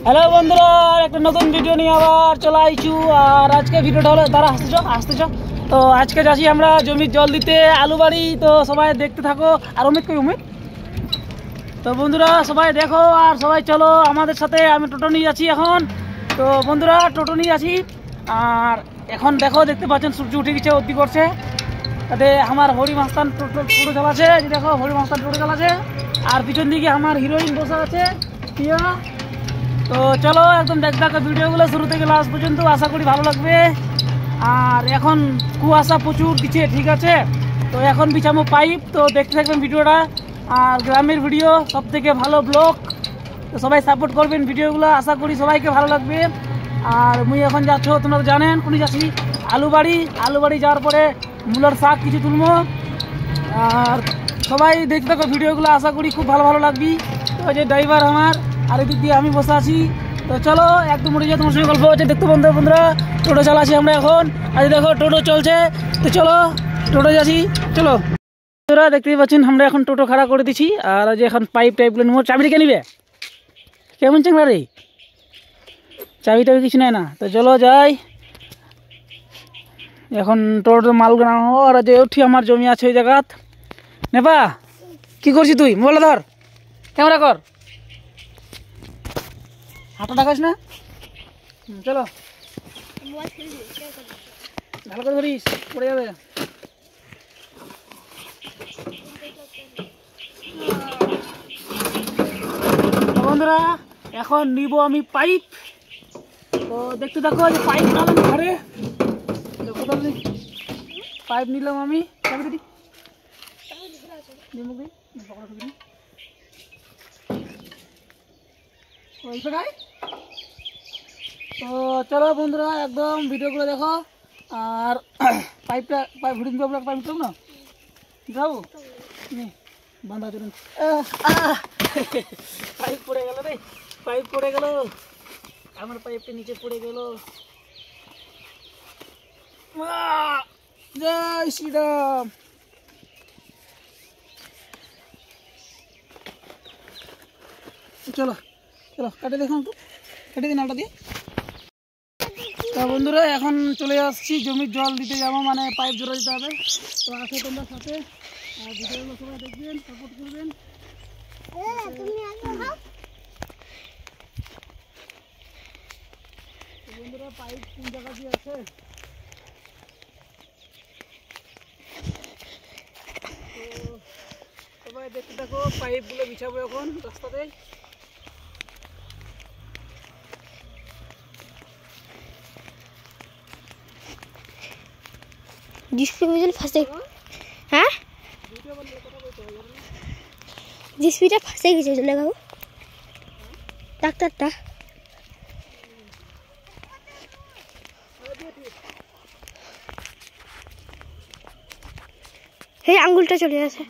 Hello বন্ধুরা, একটা নতুন ভিডিও নিয়ে আবার চলে আইছু। আর আজকে ভিডিওটা হলো তারা আসতেছ তো আজকে যাচ্ছি আমরা জমির জল দিতে আলু বাড়ি। তো সবাই দেখতে থাকো। আর অমিত কই অমিত? তো বন্ধুরা সবাই দেখো আর সবাই চলো আমাদের সাথে। আমি টোটো নিয়ে যাচ্ছি এখন। তো বন্ধুরা টোটো নিয়ে যাচ্ছি। আর এখন দেখো, দেখতে পাচ্ছেন সূর্য উঠে গেছে, অতি করছে। তাতে আমার হরি মাস্তান টোটো চালাচ্ছে। দেখো হরি মাস্তান টোটো চালাচ্ছে। আর পিছন দিকে আমার হিরোইন বসে আছে প্রিয়া। তো চলো একদম দেখতে থাকো ভিডিওগুলো শুরু থেকে লাস্ট পর্যন্ত, আশা করি ভালো লাগবে। আর এখন কুয়াশা প্রচুর দিচ্ছে, ঠিক আছে? তো এখন বিছামো পাইপ, তো দেখতে থাকবেন ভিডিওটা। আর গ্রামের ভিডিও সব থেকে ভালো ব্লগ, তো সবাই সাপোর্ট করবেন ভিডিওগুলো, আশা করি সবাইকে ভালো লাগবে। আর মুই এখন যাচ্ছ, তোমরা তো জানেন কোনি যাচ্ছি, আলু বাড়ি যাওয়ার পরে মূলার শাক কিছু তুলবো। আর সবাই দেখতে থাকো ভিডিওগুলো, আশা করি খুব ভালো লাগবে। তো যে ড্রাইভার আমার, আর এদিক দিয়ে আমি বসে আছি। তো চলো একদম উঠে যাই, তোমার সঙ্গে গল্প হচ্ছে। দেখতে বন্ধুরা টোটো চালাচ্ছি আমরা এখন। আর দেখো টোটো চলছে। তো চলো টোটো যাচ্ছি, চলো। বন্ধুরা দেখতেই পাচ্ছেন আমরা এখন টোটো খাড়া করে দিচ্ছি। আর যে এখন পাইপ টাইপগুলো নেবো। চাবিটা কে নিবে? কেমন চাংলা রে, চাবি টাবি কিছু নেয় না। তো চলো যাই এখন টোটো মাল গানো। আর যে উঠি আমার জমি আছে ওই জায়গাত। নেপা কি করছিস তুই? মোবাইল ধর, ক্যামেরা কর, হাঁটা ডাকাস না। চলো ভালো করে ধরিস, পড়ে যাবে। বন্ধুরা এখন নিব আমি পাইপ। তো দেখতে থাকো যে পাইপ নিলাম ঘরে। পাইপ নিলাম আমি। তো চলো বন্ধুরা একদম ভিডিওগুলো দেখো। আর পাইপ ভুটিং পাইপ নিতাম না, যাবো বান্ধা চলুন। পাইপ পড়ে গেল রে, পাইপ পড়ে গেল, আমার পাইপটা নিচে পড়ে গেল। জয় শ্রীরাম। চলো চলো কাটে দেখুন, একটু কেটে দিন আলটা দিয়ে। তা বন্ধুরা এখন চলে আসছি জমির জল দিতে যাবো, মানে পাইপ জোড়া দিতে হবে। তো আসো তোমরা সাথে, আর ভিডিওগুলো সবাই দেখবেন, সাপোর্ট করবেন। বন্ধুরা পাইপ কোন জায়গা দিয়ে আছে? তো সবাই দেখতে থাকো, পাইপগুলো বিছাবো এখন রাস্তাতে। ফাঁসে হ্যাঁ জিসপিটা ফাঁসে গেছে লাগাবো ডাক্তারটা। এই আঙ্গুলটা চলে আসে।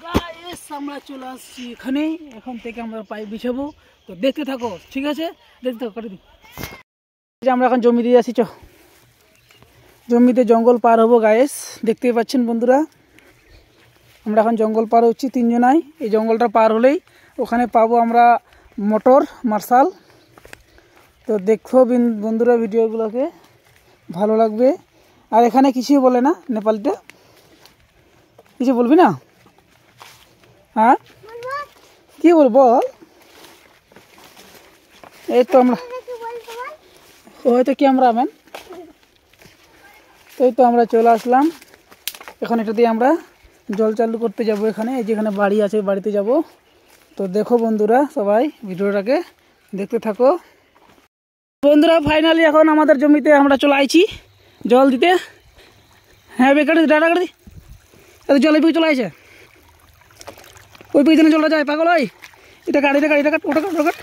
আমরা চলে আসছি এখানে, এখন থেকে আমরা পাইপ বিছাবো। তো দেখতে থাকো, ঠিক আছে? দেখতে থাকো, কাটে দিই। আমরা এখন জমি দিয়ে আসি, চ জমিতে জঙ্গল পার হবো গায়েস। দেখতেই পাচ্ছেন বন্ধুরা আমরা এখন জঙ্গল পার হচ্ছি তিনজনাই। এই জঙ্গলটা পার হলেই ওখানে পাবো আমরা মোটর মার্শাল। তো দেখো বন্ধুরা ভিডিওগুলোকে, ভালো লাগবে। আর এখানে কিছুই বলে না নেপালিতে, কিছু বলবি না? হ্যাঁ কি বলবো বল? এই তো আমরা হয়তো ক্যামেরাম্যান। তো এই তো আমরা চলে আসলাম এখন। এটা দিয়ে আমরা জল চালু করতে যাব এখানে, এই যেখানে বাড়ি আছে বাড়িতে যাব। তো দেখো বন্ধুরা সবাই ভিডিওটাকে দেখতে থাকো। বন্ধুরা ফাইনালি এখন আমাদের জমিতে আমরা চলে আইছি জল দিতে। হ্যাঁ বেকার ডাটা কাটি জল এই চলে আসে, ওই পিছনে জলটা যায় পাগল। ওই এটা কাট, এটা কাট, এটা কাট, ওটা কাট, ওটা কাট।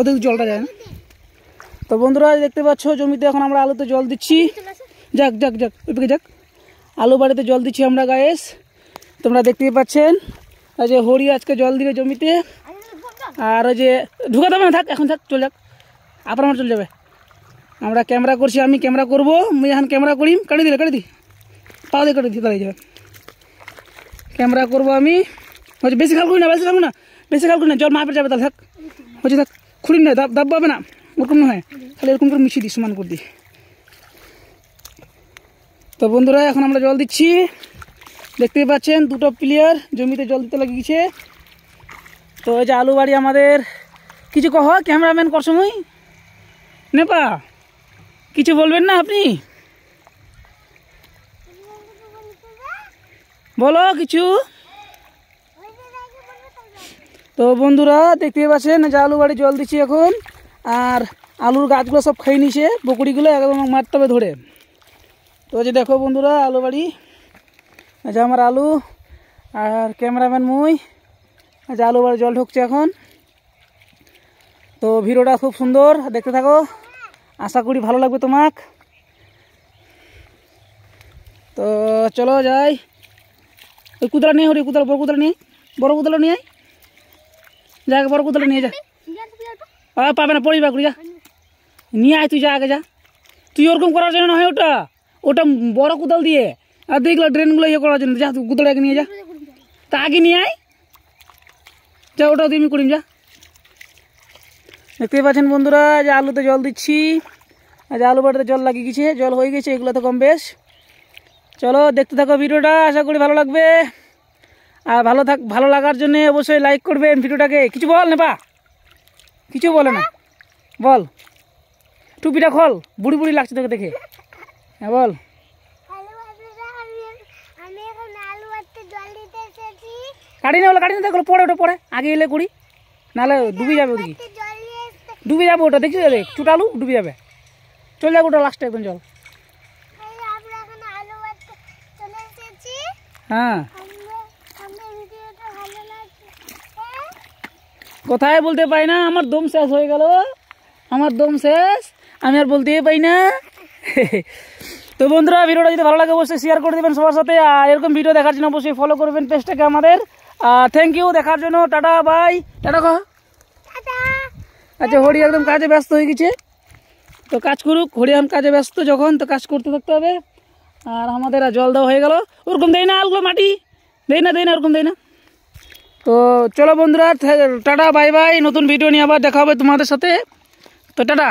ওদের জলটা যায় না। তো বন্ধুরা দেখতে পাচ্ছ জমিতে এখন আমরা আলুতে জল দিচ্ছি। যাক যাক যাক ওই দিকে যাক, আলু বাড়িতে জল দিচ্ছি আমরা গায়েস। তোমরা দেখতেই পাচ্ছেন আর যে হরি আজকে জল দিবে জমিতে। আর ওই যে ঢুকাতে হবে না, থাক এখন থাক, চল যাক, আপনার আমার চলে যাবে। আমরা ক্যামেরা করছি, আমি ক্যামেরা করবো, মুই এখন ক্যামেরা করি। কাটি দি পা দিয়ে কাটি দি, তাহলে যাবে। ক্যামেরা করবো আমি। হচ্ছে বেশি খাল করি না, বেশি খাল করি না, জল মাপে যাবে তাহলে থাক। হচ্ছে থাক, খুঁড়ি না, দাব পাবে না, ওরকম নয়, তাহলে এরকম করে মিশিয়ে দিই, সমান করে দিই। তো বন্ধুরা এখন আমরা জল দিচ্ছি, দেখতেই পাচ্ছেন দুটো প্লেয়ার জমিতে জল দিতে লাগিয়েছে। তো এই যে আলু বাড়ি আমাদের, কিছু কহ ক্যামেরাম্যান কর সময় নেপা, কিছু বলবেন না আপনি? বলো কিছু। তো বন্ধুরা দেখতেই পাচ্ছেন যে আলু বাড়ি জল দিচ্ছি এখন, আর আলুর গাছগুলো সব খেয়ে নিছে, বকড়িগুলো একদম মারতে হবে ধরে। তো যে দেখো বন্ধুরা আলু বাড়ি, আচ্ছা আমার আলু আর ক্যামেরাম্যান মুই, আচ্ছা আলু বাড়ি জল ঢুকছে এখন। তো ভিডিওটা খুব সুন্দর, দেখতে থাকো, আশা করি ভালো লাগবে তোমাক। তো চলো যাই, ওই কুতরা নিয়ে, ওই কুতরা, বড় কুতরা নিয়ে, বড় কুতরা নিয়ে যা, বড় কুতরা নিয়ে যা। পাবে না, পড়িবা করি, যা নিয়ে আয়, তুই যা আগে যা। তুই ওরকম করার জন্য নয়, ওটা ওটা বড় কুদাল দিয়ে, আর দেখলো ড্রেনগুলো ইয়ে করার জন্য, যা তুই কুতরা আগে নিয়ে যা, তা আগে নিয়ে আয় যা, ওটা তুমি করিম যা। দেখতেই পাচ্ছেন বন্ধুরা যে আলুতে জল দিচ্ছি, যে আলু বাড়িতে জল লাগিয়ে গেছে, জল হয়ে গেছে এগুলো তো কম বেশ। চলো দেখতে থাকো ভিডিওটা, আশা করি ভালো লাগবে। আর ভালো লাগার জন্য অবশ্যই লাইক করবেন ভিডিওটাকে। কিছু বল নেপা, কিছু বলে না, বল। টুপিটা খোল, বুড়ি বুড়ি লাগছে তোকে দেখে, হ্যাঁ বল। কাটি না, কাটি না, দেখো পড়ে, ওটা পড়ে আগে এলে করি, নাহলে ডুবে যাবে, ওদিকে ডুবে যাবে, ওটা দেখছি দেখ, চুটালু ডুবে যাবে, চলে যাবে ওটা লাস্টে একদম জল। হ্যাঁ কোথায় বলতে পাই না, আমার দম শেষ হয়ে গেল, আমার দম শেষ, আমি আর বলতেই পাই না। তো বন্ধুরা ভিডিওটা যদি ভালো লাগে অবশ্যই শেয়ার করে দেবেন সবার সাথে, আর এরকম ভিডিও দেখার জন্য অবশ্যই ফলো করবেন পেজটাকে আমাদের। থ্যাংক ইউ দেখার জন্য, টাটা বাই, টাটা কহ। আচ্ছা হরি একদম কাজে ব্যস্ত হয়ে গেছে, তো কাজ করুক, হরি এখন কাজে ব্যস্ত যখন, তো কাজ করতে থাকতে হবে। আর আমাদের জল দেওয়া হয়ে গেল, ওরকম দেয় না আলগুলো, মাটি দেয় না, ওরকম দেয় না। তো চলো বন্ধুরা টাটা বাই বাই, নতুন ভিডিও নিয়ে আবার দেখা হবে তোমাদের সাথে, তো টাটা।